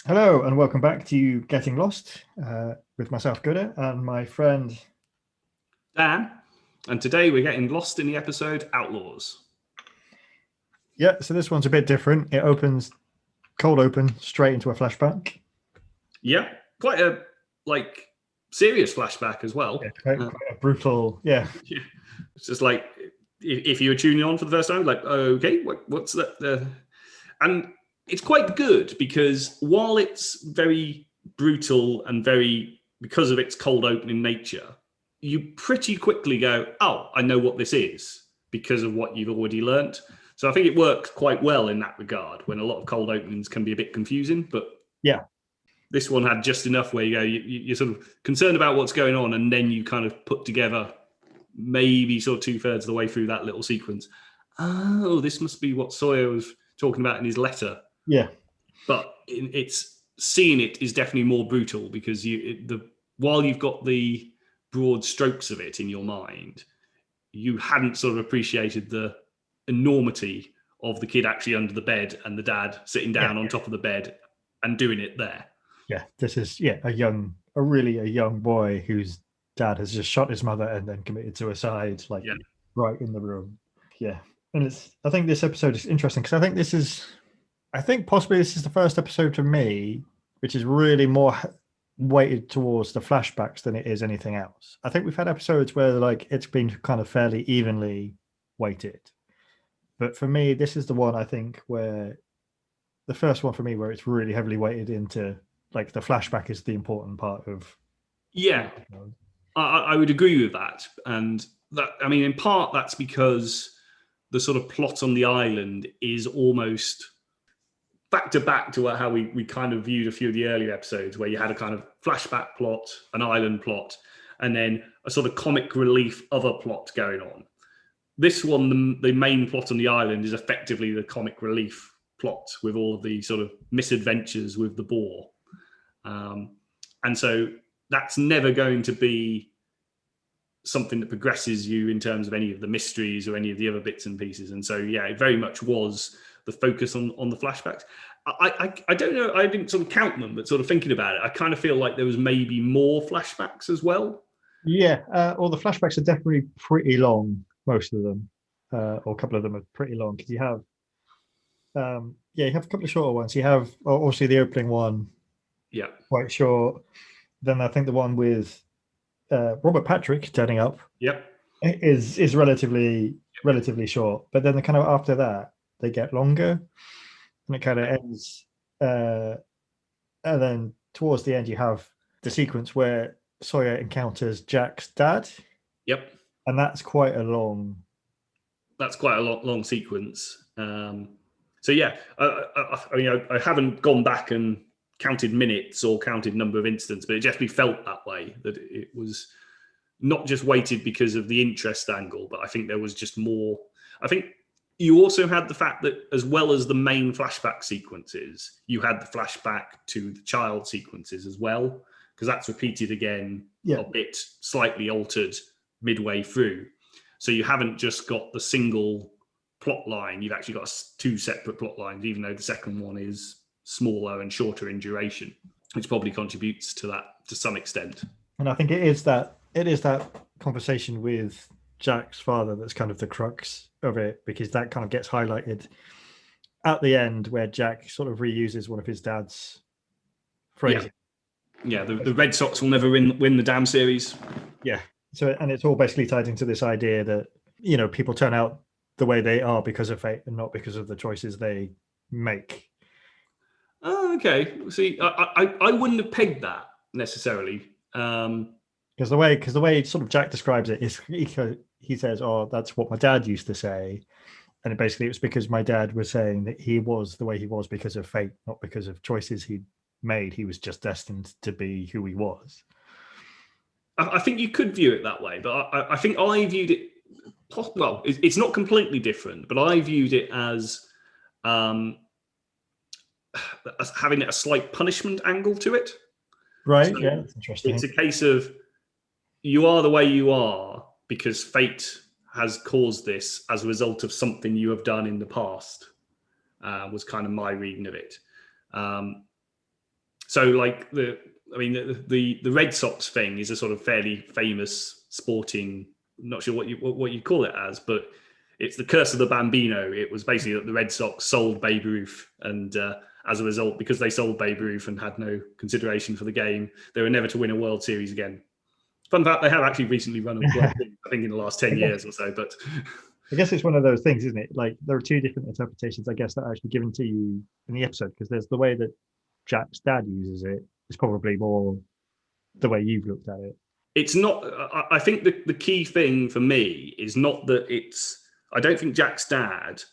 Hello and welcome back to Getting Lost with myself, Gooder, and my friend. Dan, and today we're getting lost in the episode Outlaws. Yeah, so this one's a bit different. It opens cold open straight into a flashback. Yeah, quite a serious flashback as well. Yeah, quite a brutal. Yeah, It's just like if you were tuning on for the first time, like, okay, what's that? And it's quite good because while it's very brutal and very because of its cold opening nature, you pretty quickly go, oh, I know what this is because of what you've already learnt. So I think it works quite well in that regard when a lot of cold openings can be a bit confusing, but yeah, this one had just enough where you're sort of concerned about what's going on, and then you kind of put together maybe sort of 2/3 of the way through that little sequence. Oh, this must be what Sawyer was talking about in his letter. yeah, But it's seeing it is definitely more brutal because while you've got the broad strokes of it in your mind, you hadn't sort of appreciated the enormity of the kid actually under the bed and the dad sitting down on top of the bed and doing it there. yeah. This is a really young boy whose dad has just shot his mother and then committed suicide, right in the room. Yeah, and I think this episode is interesting because I think possibly this is the first episode for me which is really more weighted towards the flashbacks than it is anything else. I think we've had episodes where it's been kind of fairly evenly weighted, but for me, this is the one I think where the first one for me where it's really heavily weighted into the flashback is the important part of. Yeah, I would agree with that, and that in part that's because the sort of plot on the island is almost back to how we kind of viewed a few of the earlier episodes where you had a kind of flashback plot, an island plot, and then a sort of comic relief other plot going on. This one, the main plot on the island is effectively the comic relief plot with all of the sort of misadventures with the boar. And so that's never going to be something that progresses you in terms of any of the mysteries or any of the other bits and pieces. And so, yeah, it very much was the focus on the flashbacks. I don't know, I didn't sort of count them, but sort of thinking about it, I kind of feel like there was maybe more flashbacks as well. Yeah, well, the flashbacks are definitely pretty long, most of them, or a couple of them are pretty long because you have you have a couple of shorter ones. You have obviously the opening one, Yeah, quite short. Then I think the one with Robert Patrick turning up, yep, is relatively short. But then the kind of after that they get longer, and it kind of ends. And then towards the end, you have the sequence where Sawyer encounters Jack's dad. Yep, and that's quite a long. That's quite a long sequence. So yeah, I haven't gone back and counted minutes or counted number of incidents, but it definitely felt that way, that it was not just weighted because of the interest angle, but I think there was just more. I think you also had the fact that as well as the main flashback sequences, you had the flashback to the child sequences as well, because that's repeated again a bit slightly altered midway through. So you haven't just got the single plot line, you've actually got two separate plot lines, even though the second one is smaller and shorter in duration, which probably contributes to that to some extent. And I think it is that conversation with Jack's father that's kind of the crux of it, because that kind of gets highlighted at the end where Jack sort of reuses one of his dad's phrases. Yeah, the Red Sox will never win the damn series. Yeah. So, and it's all basically tied into this idea that, people turn out the way they are because of fate and not because of the choices they make. Oh, okay. See, I wouldn't have pegged that necessarily. Because the way sort of Jack describes it is he says, "Oh, that's what my dad used to say," and it was because my dad was saying that he was the way he was because of fate, not because of choices he made. He was just destined to be who he was. I think you could view it that way, but I think I viewed it. Well, it's not completely different, but I viewed it as having a slight punishment angle to it. Right? So yeah, that's interesting. It's a case of you are the way you are because fate has caused this as a result of something you have done in the past. Was kind of my reading of it. So like the Red Sox thing is a sort of fairly famous sporting. I'm not sure what you call it as, but it's the curse of the Bambino. It was basically that the Red Sox sold Babe Ruth, and as a result, because they sold Babe Ruth and had no consideration for the game, they were never to win a World Series again. Fun fact, they have actually recently run a World Series, I think in the last 10 years or so. But I guess it's one of those things, isn't it? Like there are two different interpretations, I guess, that are actually given to you in the episode, because there's the way that Jack's dad uses it is probably more the way you've looked at it. It's not. I think the key thing for me is not that it's. I don't think Jack's dad,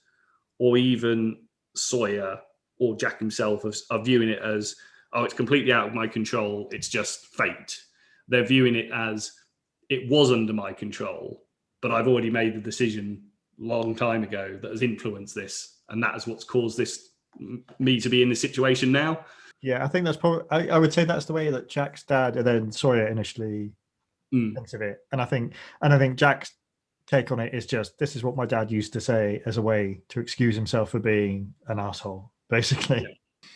or even Sawyer or Jack himself, are viewing it as, oh, it's completely out of my control. It's just fate. They're viewing it as, it was under my control, but I've already made the decision a long time ago that has influenced this, and that is what's caused me to be in this situation now. Yeah, I think that's probably. I would say that's the way that Jack's dad and then Sawyer initially thinks of it, and I think Jack's take on it is just, this is what my dad used to say as a way to excuse himself for being an asshole, basically.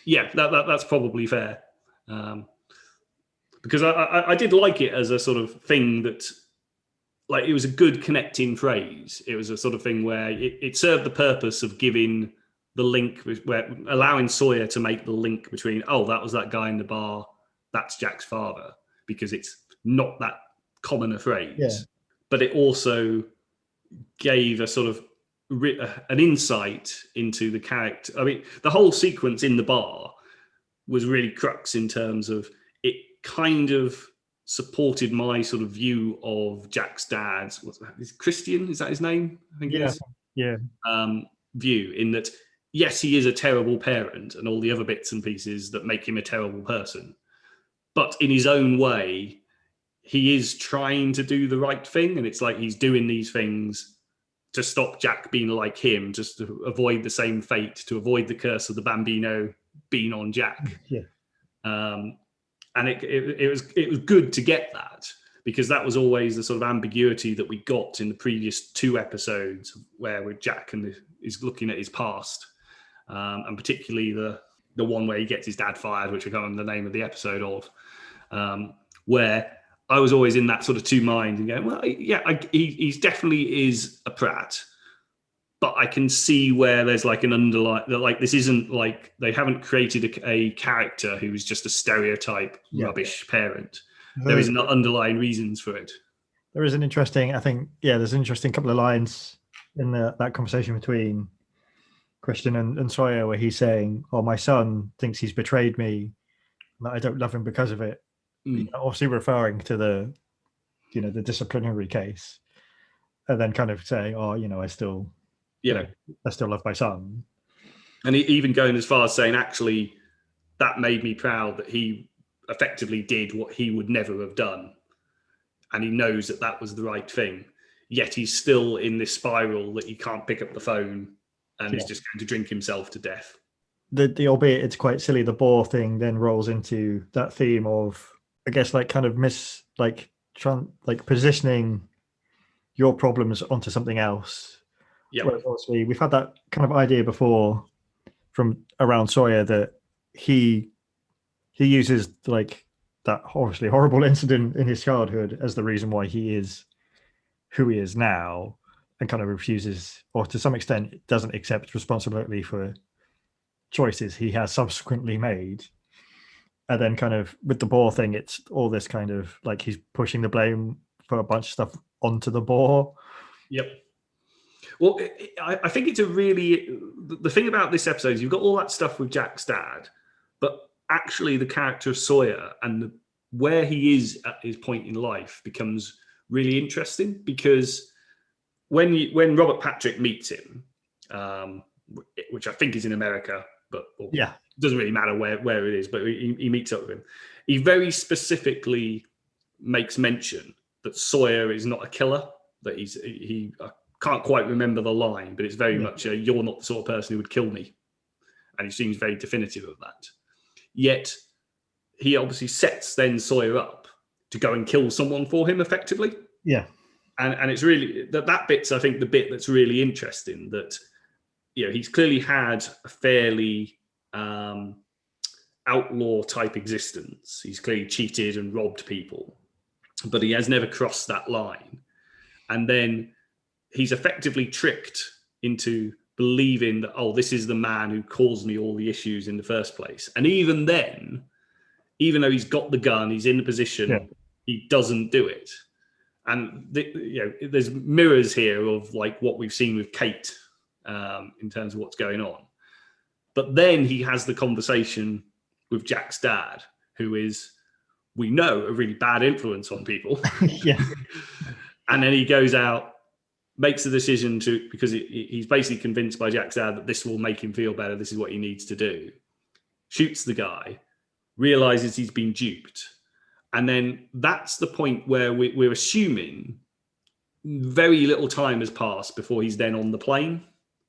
Yeah, that's probably fair. Because I did like it as a sort of thing that, like, it was a good connecting phrase. It was a sort of thing where it served the purpose of giving the link, where allowing Sawyer to make the link between, oh, that was that guy in the bar, that's Jack's father, because it's not that common a phrase. Yeah. But it also gave a sort of an insight into the character. I mean, the whole sequence in the bar was really crux in terms of it kind of supported my sort of view of Jack's dad's, is Christian, is that his name? I think it is. Yeah. View in that, yes, he is a terrible parent and all the other bits and pieces that make him a terrible person. But in his own way, he is trying to do the right thing. And it's like he's doing these things to stop Jack being like him, just to avoid the same fate, to avoid the curse of the Bambino being on Jack. Yeah. And it was good to get that, because that was always the sort of ambiguity that we got in the previous 2 episodes, where Jack is looking at his past, and particularly the one where he gets his dad fired, which I can't remember the name of the episode of, where I was always in that sort of 2 minds and going, well, yeah, he's definitely is a prat, but I can see where there's like an underlying, like this isn't like, they haven't created a character who is just a stereotype rubbish parent. There is underlying reasons for it. There is an interesting, I think, there's an interesting couple of lines in that conversation between Christian and Sawyer, where he's saying, oh, my son thinks he's betrayed me, that I don't love him because of it. Obviously referring to the disciplinary case, and then kind of saying, oh, I still love my son. And even going as far as saying, actually, that made me proud that he effectively did what he would never have done. And he knows that was the right thing. Yet he's still in this spiral that he can't pick up the phone and is just going to drink himself to death. The albeit it's quite silly, the boar thing then rolls into that theme of, I guess, like kind of positioning your problems onto something else. Yeah. Whereas obviously we've had that kind of idea before from around Sawyer, that he uses like that obviously horrible incident in his childhood as the reason why he is who he is now, and kind of refuses, or to some extent doesn't accept responsibility for choices he has subsequently made. And then kind of with the boar thing, it's all this kind of like he's pushing the blame for a bunch of stuff onto the boar. Yep. Well, I think it's the thing about this episode is you've got all that stuff with Jack's dad, but actually the character of Sawyer and where he is at his point in life becomes really interesting, because when Robert Patrick meets him, which I think is in America, but it doesn't really matter where it is, but he meets up with him. He very specifically makes mention that Sawyer is not a killer, that I can't quite remember the line, but it's very much you're not the sort of person who would kill me. And he seems very definitive of that. Yet he obviously sets then Sawyer up to go and kill someone for him effectively. Yeah. And it's really that bit's, I think, the bit that's really interesting, that he's clearly had a fairly outlaw type existence. He's clearly cheated and robbed people, but he has never crossed that line. And then he's effectively tricked into believing that, oh, this is the man who caused me all the issues in the first place. And even then, even though he's got the gun, he's in the position, he doesn't do it. And there's mirrors here of like what we've seen with Kate in terms of what's going on. But then he has the conversation with Jack's dad, who is, we know, a really bad influence on people. And then he goes out, makes the decision to, because he's basically convinced by Jack's dad that this will make him feel better. This is what he needs to do. Shoots the guy, realizes he's been duped. And then that's the point where we're assuming very little time has passed before he's then on the plane.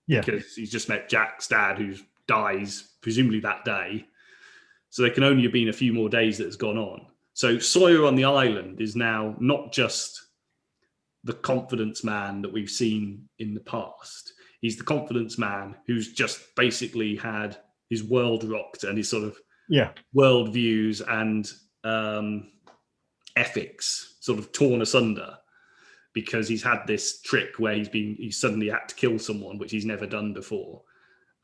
Yeah. Because he's just met Jack's dad, who dies presumably that day. So there can only have been a few more days that has gone on. So Sawyer on the island is now not just the confidence man that we've seen in the past. He's the confidence man who's just basically had his world rocked and his sort of world views and ethics sort of torn asunder because he's had this trick where he's suddenly had to kill someone, which he's never done before.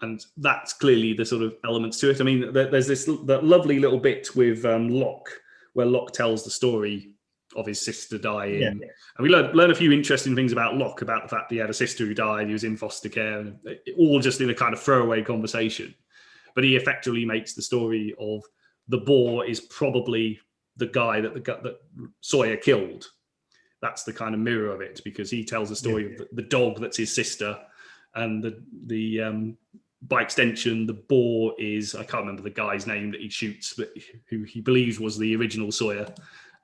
And that's clearly the sort of elements to it. I mean, there's that lovely little bit with Locke, where Locke tells the story of his sister dying. And we learn a few interesting things about Locke, about the fact that he had a sister who died, he was in foster care, and all just in a kind of throwaway conversation. But he effectively makes the story of the boar is probably the guy that Sawyer killed. That's the kind of mirror of it, because he tells the story of the dog that's his sister, and the by extension, the boar is, I can't remember the guy's name that he shoots, but who he believes was the original Sawyer.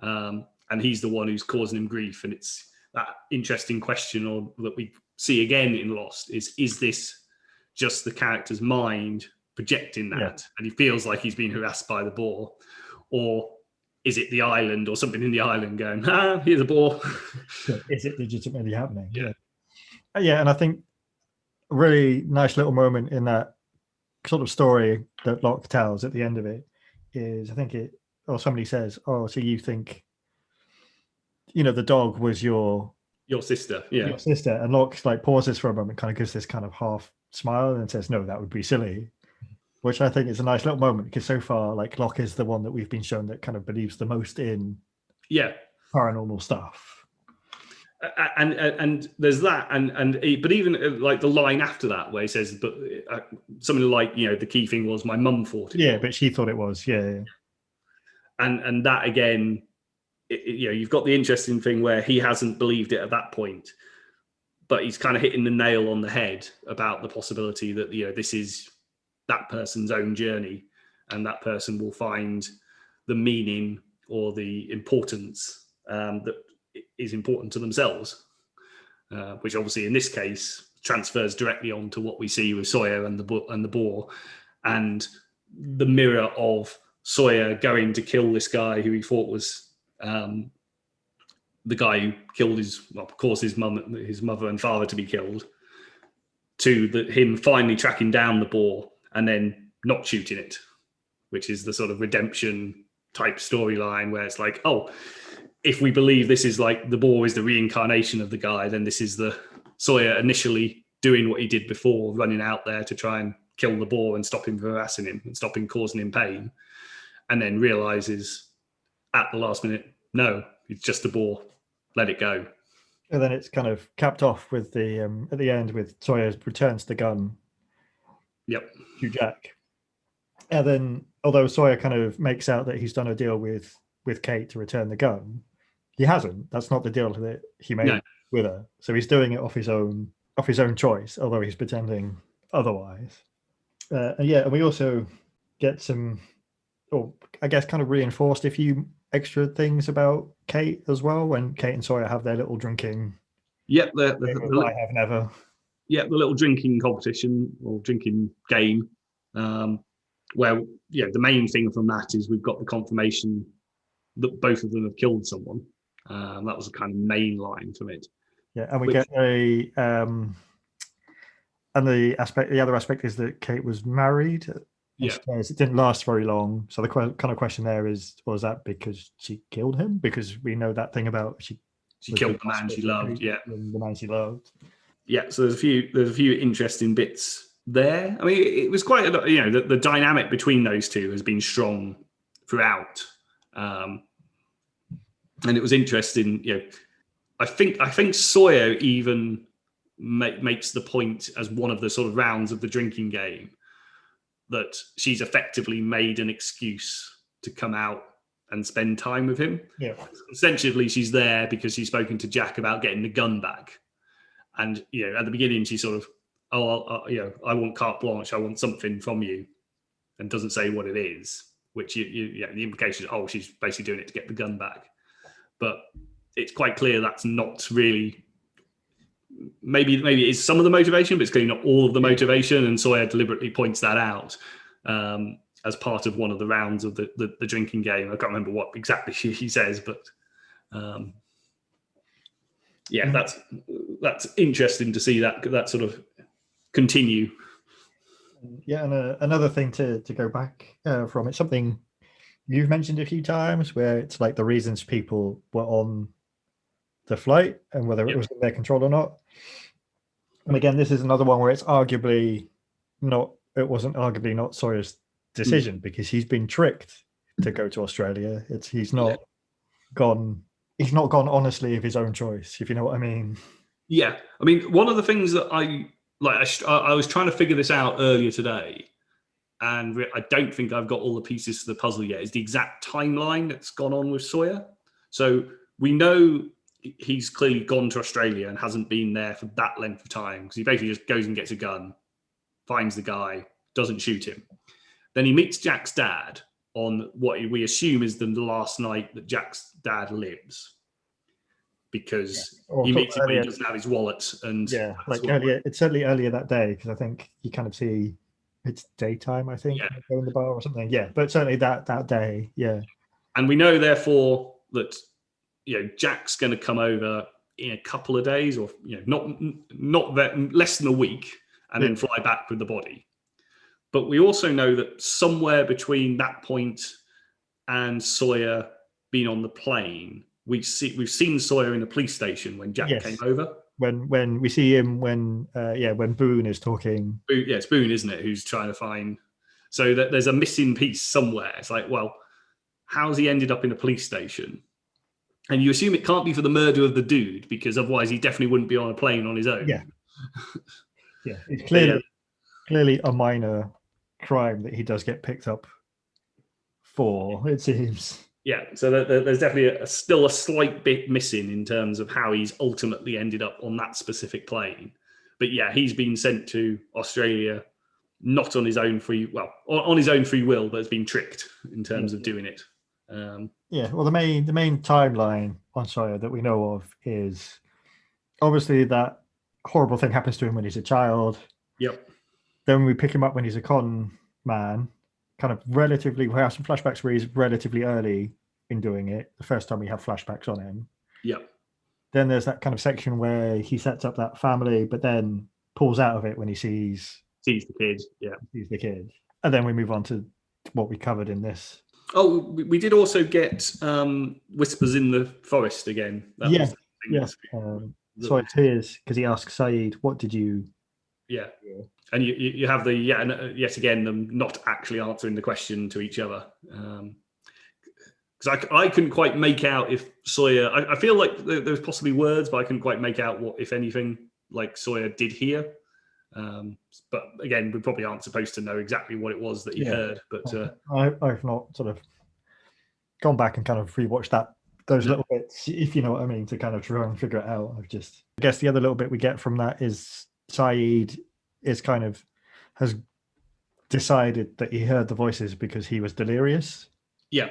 And he's the one who's causing him grief. And it's that interesting question that we see again in Lost is this just the character's mind projecting that? And he feels like he's being harassed by the boar? Or is it the island or something in the island going, here's a boar? Is it legitimately happening? Yeah, and I think a really nice little moment in that sort of story that Locke tells at the end of it is, I think somebody says, oh, so you think, the dog was your sister, your sister, and Locke like pauses for a moment, kind of gives this kind of half smile and says, no, that would be silly, which I think is a nice little moment, because so far, like, Locke is the one that we've been shown that kind of believes the most in paranormal stuff. And there's that, but even like the line after that where he says, but something like, the key thing was my mum thought it. But she thought it was, and that again, you've got the interesting thing where he hasn't believed it at that point, but he's kind of hitting the nail on the head about the possibility that this is that person's own journey, and that person will find the meaning or the importance that is important to themselves, which obviously in this case transfers directly onto what we see with Sawyer and the boar, and the mirror of Sawyer going to kill this guy who he thought was the guy who killed caused his mother and father to be killed, to him finally tracking down the boar and then not shooting it, which is the sort of redemption type storyline where it's like, oh, if we believe this is like the boar is the reincarnation of the guy, then this is the Sawyer initially doing what he did before, running out there to try and kill the boar and stop him from harassing him and stop him causing him pain, and then realizes at the last minute, no, it's just a boar, let it go. And then it's kind of capped off with the at the end with Sawyer returns the gun to Jack. And then, although Sawyer kind of makes out that he's done a deal with Kate to return the gun, he hasn't. That's not the deal that he made with her. So he's doing it off his own choice, although he's pretending otherwise. And we also get some, I guess, kind of reinforced a few extra things about Kate as well, when Kate and Sawyer have their little drinking. The I have never. The little drinking competition or drinking game, where the main thing from that is we've got the confirmation that both of them have killed someone. That was the kind of main line from it. And we get and the other aspect is that Kate was married And she says it didn't last very long. So the kind of question there is, was that because she killed him? Because we know that thing about she killed the man she loved. Yeah, the man she loved. Yeah, so there's a few interesting bits there. I mean, it was quite a lot. The dynamic between those two has been strong throughout, and it was interesting. I think Sawyer even makes the point as one of the sort of rounds of the drinking game that she's effectively made an excuse to come out and spend time with him. Yeah. Essentially, she's there because she's spoken to Jack about getting the gun back. And, at the beginning, she's sort of, I want carte blanche. I want something from you, and doesn't say what it is, which, the implication is, she's basically doing it to get the gun back. But it's quite clear that's not really, maybe it is some of the motivation, but it's clearly not all of the motivation. And Sawyer deliberately points that out as part of one of the rounds of the drinking game. I can't remember what exactly he says, but that's interesting to see that sort of continue. Yeah, and another thing to go back from, it's something you've mentioned a few times, where it's like the reasons people were on the flight and whether it was in their control or not. And again, this is another one where it wasn't arguably not Sawyer's decision, because he's been tricked to go to Australia. He's not gone honestly of his own choice, if you know what I mean. Yeah, I mean, one of the things that I was trying to figure this out earlier today, and I don't think I've got all the pieces to the puzzle yet, is the exact timeline that's gone on with Sawyer. So we know he's clearly gone to Australia and hasn't been there for that length of time, because he basically just goes and gets a gun, finds the guy, doesn't shoot him. Then he meets Jack's dad on what we assume is the last night that Jack's dad lives, because he meets him when he doesn't have his wallet. And earlier, it's certainly earlier that day, because I think you kind of see it's daytime, I think, go in the bar or something. Yeah, but certainly that day, yeah. And we know therefore that Jack's going to come over in a couple of days, or not less than a week, and then fly back with the body. But we also know that somewhere between that point and Sawyer being on the plane, we've seen Sawyer in the police station when Jack came over. When we see him when Boone is talking. It's Boone, isn't it, who's trying to find. So that there's a missing piece somewhere. It's like, well, how's he ended up in a police station? And you assume it can't be for the murder of the dude, because otherwise he definitely wouldn't be on a plane on his own. Yeah. Yeah, it's clearly a minor crime that he does get picked up for, it seems. Yeah, so there's definitely still a slight bit missing in terms of how he's ultimately ended up on that specific plane. But yeah, he's been sent to Australia not on his own on his own free will, but has been tricked in terms of doing it. Well, the main timeline on Sawyer that we know of is obviously that horrible thing happens to him when he's a child. Yep. Then we pick him up when he's a con man, kind of relatively. We have some flashbacks where he's relatively early in doing it. The first time we have flashbacks on him. Yep. Then there's that kind of section where he sets up that family, but then pulls out of it when he sees the kid. Yeah, sees the kid, and then we move on to what we covered in this. Oh, we did also get Whispers in the Forest again. Yes. So it is because he asks Saeed, "What did you?" Yeah. And you have yet again them not actually answering the question to each other, because I couldn't quite make out if Sawyer. I feel like there was possibly words, but I couldn't quite make out what, if anything, like Sawyer did hear. But again, we probably aren't supposed to know exactly what it was that he heard. But I've not sort of gone back and kind of rewatched those little bits, if you know what I mean, to kind of try and figure it out. I guess the other little bit we get from that is Saeed is kind of has decided that he heard the voices because he was delirious. Yeah.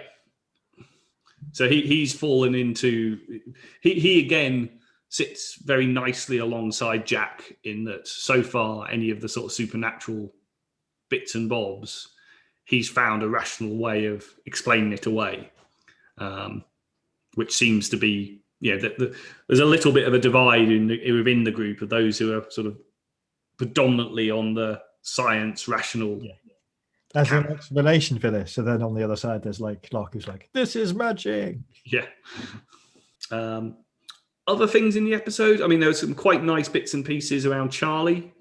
So he's fallen into he again sits very nicely alongside Jack in that so far any of the sort of supernatural bits and bobs, he's found a rational way of explaining it away, which seems to be there's a little bit of a divide within the group of those who are sort of predominantly on the science rational as an explanation for this. So then on the other side, there's like Locke who's like, "This is magic." Yeah. Other things in the episode, I mean, there were some quite nice bits and pieces around Charlie,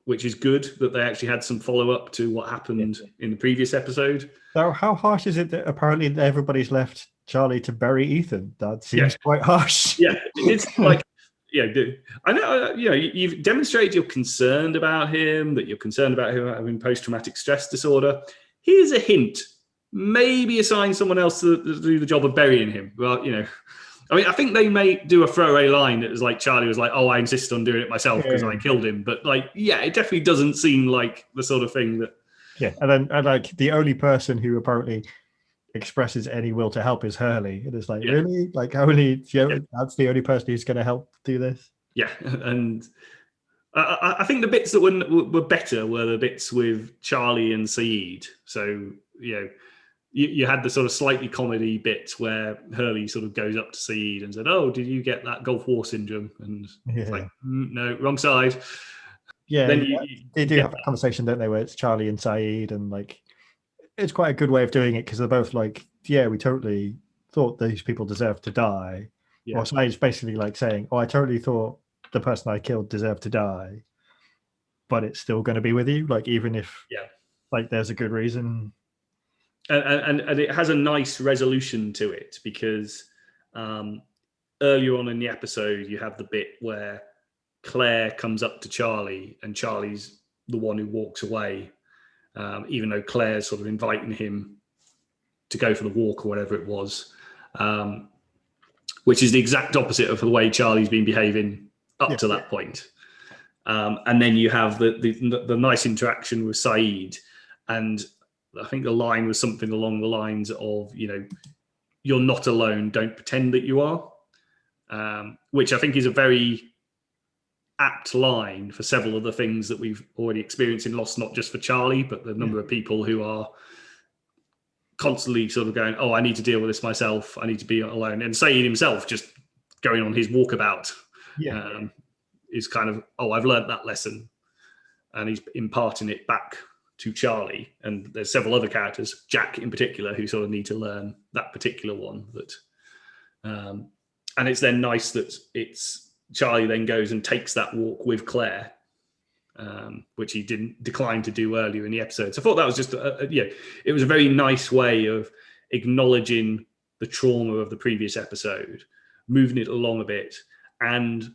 which is good that they actually had some follow up to what happened in the previous episode. So how harsh is it that apparently everybody's left Charlie to bury Ethan? That seems quite harsh. Yeah, it's like, I know, you've demonstrated you're concerned about him, that you're concerned about him having post-traumatic stress disorder. Here's a hint. Maybe assign someone else to do the job of burying him. Well, I mean, I think they may do a throwaway line that was like, Charlie was like, "Oh, I insist on doing it myself because I killed him." But like, it definitely doesn't seem like the sort of thing that. Yeah, and like the only person who apparently expresses any will to help is Hurley. It is like, really? Like that's the only person who's going to help do this? Yeah, and I think the bits that were better were the bits with Charlie and Saeed. So, you had the sort of slightly comedy bit where Hurley sort of goes up to Saeed and said, "Oh, did you get that Gulf War syndrome?" And it's like, no, wrong side. Yeah, then they do have a conversation, don't they, where it's Charlie and Saeed, and like it's quite a good way of doing it because they're both like, "Yeah, we totally thought these people deserved to die." Yeah. Or Saeed's basically like saying, "Oh, I totally thought the person I killed deserved to die, but it's still going to be with you, like even if like there's a good reason." And it has a nice resolution to it because earlier on in the episode, you have the bit where Claire comes up to Charlie and Charlie's the one who walks away, even though Claire's sort of inviting him to go for the walk or whatever it was, which is the exact opposite of the way Charlie's been behaving up to that point. And then you have the nice interaction with Saeed, and I think the line was something along the lines of, "You're not alone. Don't pretend that you are," which I think is a very apt line for several of the things that we've already experienced in Lost, not just for Charlie, but the number of people who are constantly sort of going, "Oh, I need to deal with this myself. I need to be alone." And Saeed himself just going on his walkabout is kind of, "Oh, I've learned that lesson." And he's imparting it back to Charlie. And there's several other characters, Jack in particular, who sort of need to learn that particular one. And it's then nice that it's Charlie then goes and takes that walk with Claire, which he didn't decline to do earlier in the episode. So I thought that was just, it was a very nice way of acknowledging the trauma of the previous episode, moving it along a bit, and,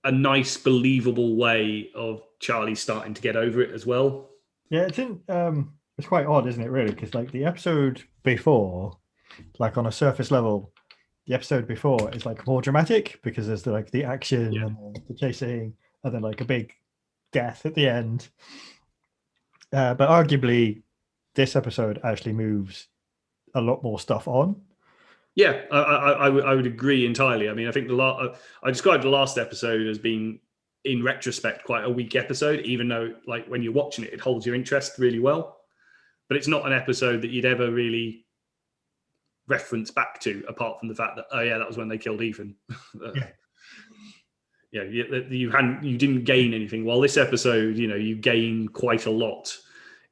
a nice, believable way of Charlie starting to get over it as well. Yeah, it's quite odd, isn't it, really? Because like the episode before, like on a surface level, the episode before is like more dramatic because there's the action and the chasing, and then like a big death at the end. But arguably, this episode actually moves a lot more stuff on. Yeah, I would agree entirely. I mean, I think I described the last episode as being, in retrospect, quite a weak episode, even though, like, when you're watching it, it holds your interest really well. But it's not an episode that you'd ever really reference back to, apart from the fact that, oh yeah, that was when they killed Ethan. You didn't gain anything. While this episode, you gain quite a lot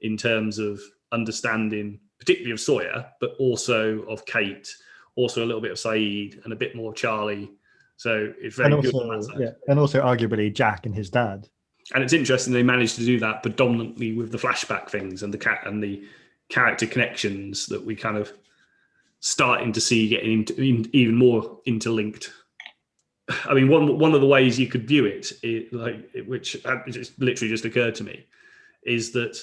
in terms of understanding, particularly of Sawyer, but also of Kate, also a little bit of Saeed, and a bit more of Charlie. So it's very good on that side. Yeah, and also arguably Jack and his dad. And it's interesting they managed to do that predominantly with the flashback things and the character connections that we kind of starting to see getting even more interlinked. I mean, one of the ways you could view it, which literally just occurred to me, is that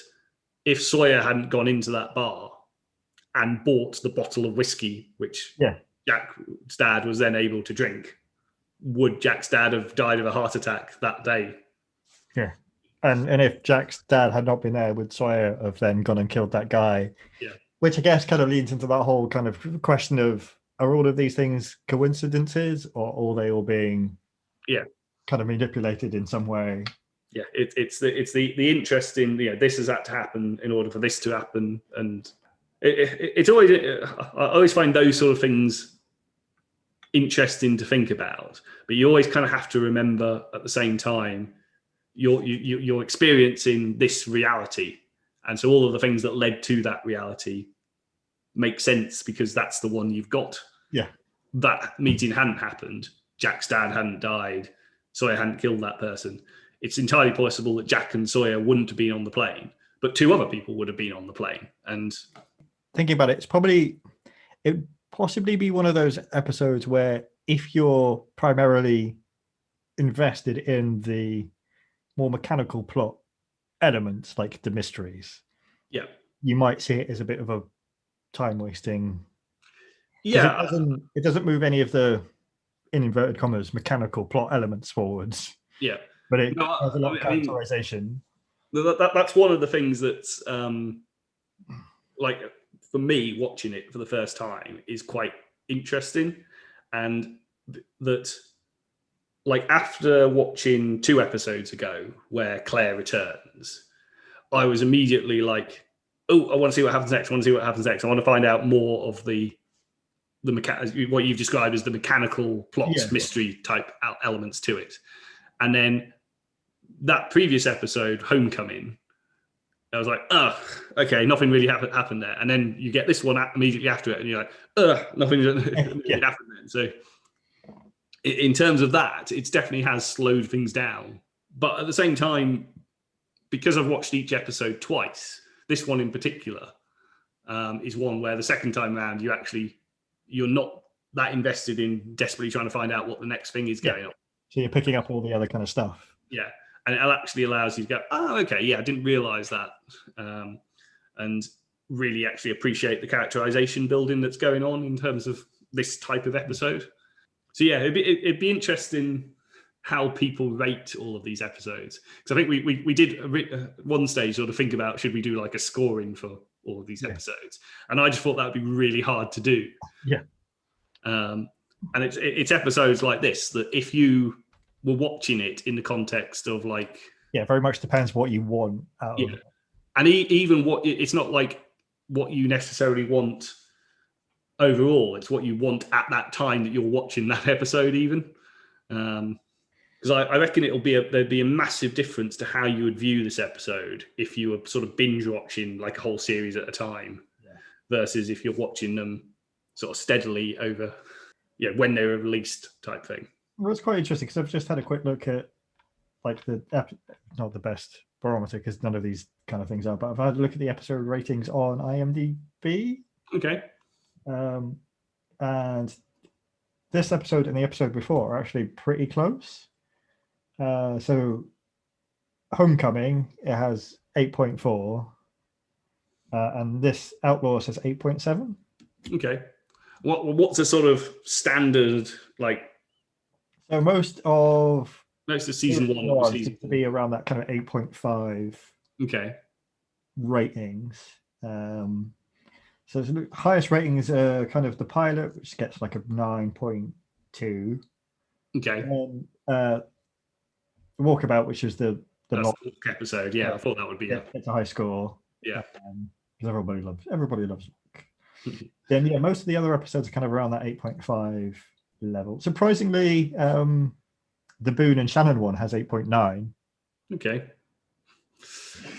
if Sawyer hadn't gone into that bar and bought the bottle of whiskey, which Jack's dad was then able to drink, would Jack's dad have died of a heart attack that day? Yeah. And if Jack's dad had not been there, would Sawyer have then gone and killed that guy? Yeah. Which I guess kind of leads into that whole kind of question of, are all of these things coincidences, or are they all being kind of manipulated in some way? Yeah, it's the interest in, this has had to happen in order for this to happen. And it's always, I always find those sort of things interesting to think about, but you always kind of have to remember at the same time, you're experiencing this reality, And so all of the things that led to that reality make sense because that's the one you've got. Yeah. That meeting hadn't happened. Jack's dad hadn't died. Sawyer hadn't killed that person. It's entirely possible that Jack and Sawyer wouldn't have been on the plane, but 2 other people would have been on the plane. And thinking about it, it'd possibly be one of those episodes where if you're primarily invested in the more mechanical plot elements, like the mysteries, you might see it as a bit of a time wasting. Yeah, it doesn't move any of the, in inverted commas, mechanical plot elements forwards. Yeah, but it has a lot of characterization. That's one of the things that's like for me watching it for the first time is quite interesting, and that like after watching 2 episodes ago where Claire returns, I was immediately like, oh, I want to see what happens next. I want to find out more of the what you've described as the mechanical plot mystery type elements to it. And then that previous episode, Homecoming, I was like, oh, okay, nothing really happened there. And then you get this one immediately after it, and you're like, nothing really happened there. So in terms of that, it definitely has slowed things down. But at the same time, because I've watched each episode twice, this one in particular is one where the second time around, you're not that invested in desperately trying to find out what the next thing is going on. So you're picking up all the other kind of stuff. Yeah. And it actually allows you to go, oh, okay, yeah, I didn't realize that. And really actually appreciate the characterization building that's going on in terms of this type of episode. So yeah, it'd be interesting how people rate all of these episodes. Because I think we did one stage sort of think about, should we do like a scoring for all of these episodes? And I just thought that would be really hard to do. Yeah. And it's episodes like this that if you were watching it in the context of like, very much depends what you want out of it. And even it's not like what you necessarily want overall, it's what you want at that time that you're watching that episode even. Because I reckon there'd be a massive difference to how you would view this episode if you were sort of binge watching like a whole series at a time versus if you're watching them sort of steadily over when they were released type thing. Well, it's quite interesting because I've just had a quick look at like not the best barometer because none of these kind of things are, but I've had a look at the episode ratings on IMDb. Okay. And this episode and the episode before are actually pretty close. So Homecoming, it has 8.4, and this Outlaws has 8.7. Okay. What's a sort of standard like? So most of season 1 seems to be around that kind of 8.5. Okay. Ratings. So the highest ratings are kind of the pilot, which gets like a 9.2. Okay. And then Walkabout, which is the episode. Yeah, I thought that would be it's a high score. Yeah. Because everybody loves Then most of the other episodes are kind of around that 8.5 level. Surprisingly, the Boone and Shannon one has 8.9. Okay.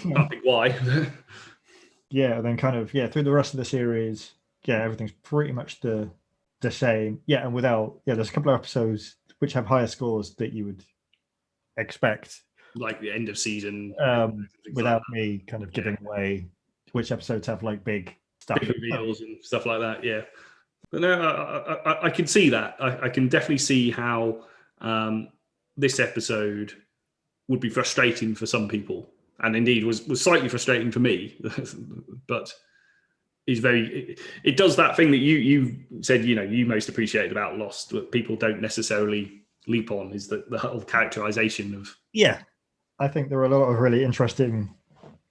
Not big why. And then kind of through the rest of the series, everything's pretty much the same. And without there's a couple of episodes which have higher scores that you would expect, like the end of season, without me kind of giving away which episodes have like big stuff, big reveals and stuff like that. Yeah, but no, I can see that. I can definitely see how this episode would be frustrating for some people, and indeed was slightly frustrating for me. But it does that thing that you said you most appreciated about Lost, that people don't necessarily leap on, is the whole characterization of. I think there are a lot of really interesting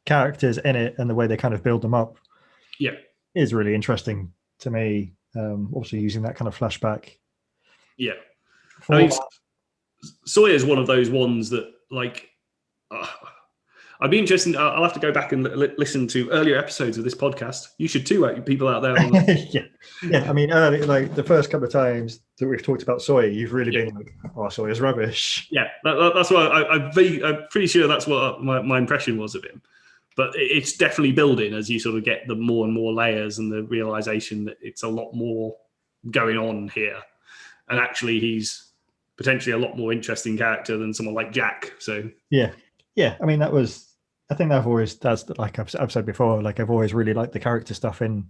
characters in it, and the way they kind of build them up is really interesting to me. Also using that kind of flashback. I mean, Sawyer's one of those ones that like I'd be interested. I'll have to go back and listen to earlier episodes of this podcast. You should too, people out there. I mean, like the first couple of times that we've talked about Sawyer, you've really been like, "Oh, Sawyer's rubbish." Yeah, that's what I'm pretty sure that's what my impression was of him. But it's definitely building as you sort of get the more and more layers and the realization that it's a lot more going on here. And actually, he's potentially a lot more interesting character than someone like Jack. So yeah. I mean, I think that's like I've said before, like I've always really liked the character stuff in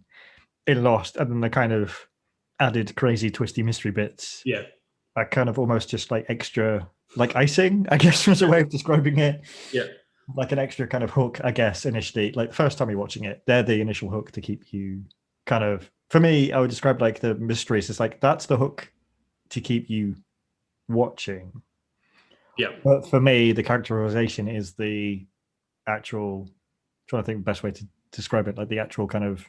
Lost, and then the kind of added crazy twisty mystery bits. Yeah. Are kind of almost just like extra, like icing, I guess was a way of describing it. Yeah. Like an extra kind of hook, I guess, initially. Like the first time you're watching it, they're the initial hook to keep you kind of, for me, I would describe like the mysteries. It's like, that's the hook to keep you watching. Yeah. But for me, the characterization is the actual, I'm trying to think the best way to describe it, like the actual kind of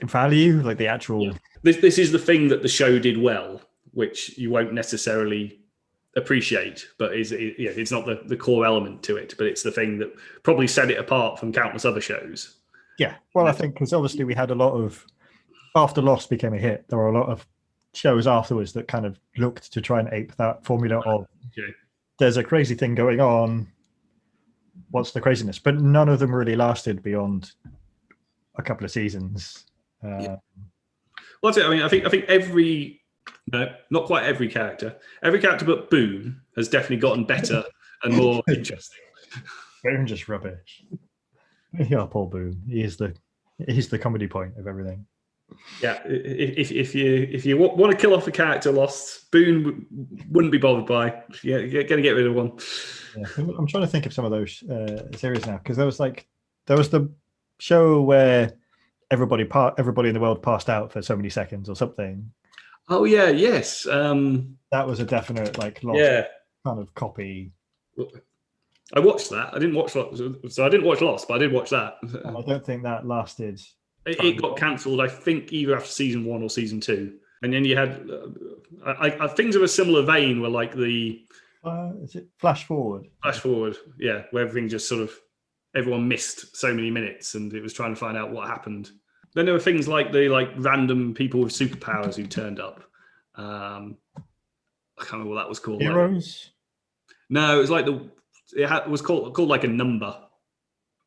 value, like the actual. Yeah. This is the thing that the show did well, which you won't necessarily appreciate, but it's not the core element to it, but it's the thing that probably set it apart from countless other shows. Yeah, well, I think because obviously we had a lot of, after Lost became a hit, there were a lot of shows afterwards that kind of looked to try and ape that formula of there's a crazy thing going on, what's the craziness? But none of them really lasted beyond a couple of seasons. Well, that's it. I mean, I think not quite every character but Boone has definitely gotten better and more interesting. Boone just rubbish. Yeah, Paul Boone. He's the comedy point of everything. Yeah, if you want to kill off a character Lost, Boone wouldn't be bothered by. Yeah, you're gonna get rid of one. Yeah, I'm trying to think of some of those series now, because there was the show where everybody in the world passed out for so many seconds or something. Oh yeah, yes. That was a definite like Lost kind of copy. I watched that. I didn't watch Lost, so I didn't watch Lost, but I did watch that. And I don't think that lasted. It got cancelled, I think, either after season 1 or season 2. And then you had things of a similar vein were like the is it Flash Forward? Flash Forward, yeah, where everything just sort of everyone missed so many minutes, and it was trying to find out what happened. Then there were things like the random people with superpowers who turned up. I can't remember what that was called. Heroes? No, it was like it was called like a number,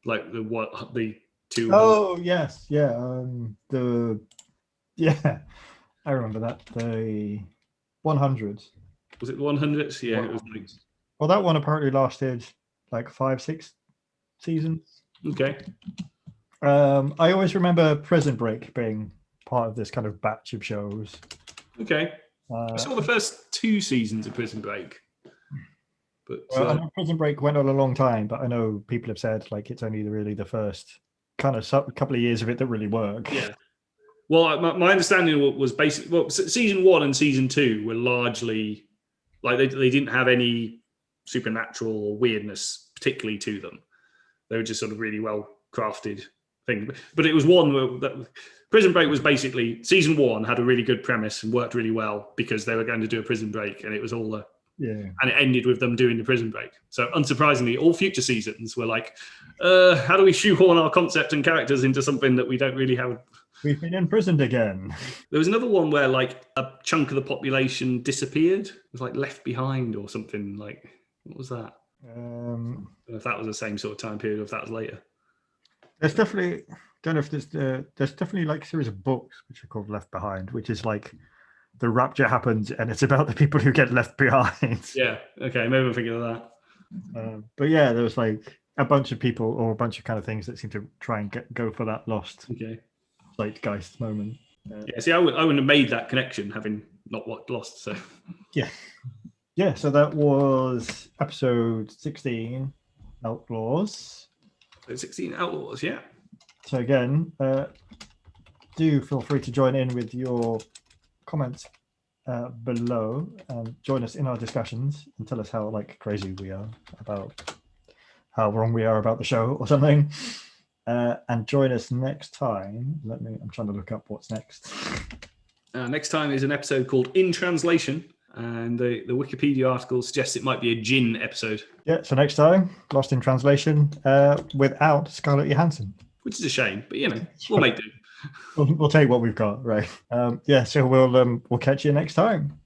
like the two. Oh yes, yeah. I remember that, the 100. Was it the 100? Yeah, it was. Well, that one apparently lasted like 5-6 seasons. Okay. I always remember Prison Break being part of this kind of batch of shows. Okay. I saw the first 2 seasons of Prison Break. But I know Prison Break went on a long time, but I know people have said like it's only really the first kind of couple of years of it that really work. Yeah. Well, my understanding was basically, well, season 1 and season 2 were largely like they didn't have any supernatural or weirdness particularly to them. They were just sort of really well crafted thing. But it was one where Prison Break was basically season 1 had a really good premise and worked really well because they were going to do a prison break, and it was all and it ended with them doing the prison break. So unsurprisingly, all future seasons were like, how do we shoehorn our concept and characters into something that we don't really have? We've been imprisoned again. There was another one where like a chunk of the population disappeared. It was like Left Behind or something. Like, what was that? I don't know if that was the same sort of time period or if that was later. There's definitely, don't know if there's definitely like a series of books which are called Left Behind, which is like the rapture happens and it's about the people who get left behind. Yeah. Okay. Maybe I'm thinking of that. But yeah, there was like a bunch of people or a bunch of kind of things that seem to try and go for that Lost zeitgeist moment. Yeah. See, I wouldn't have made that connection having not watched Lost. So yeah. So that was episode 16, Outlaws. 16 Outlaws. Yeah. So again, do feel free to join in with your comments below and join us in our discussions and tell us how like crazy we are about how wrong we are about the show or something. And join us next time. I'm trying to look up what's next. Next time is an episode called In Translation, and the Wikipedia article suggests it might be a Jinn episode. Yeah, so next time, Lost in Translation, without Scarlett Johansson. Which is a shame, but we'll make do. We'll take what we've got, right? So we'll catch you next time.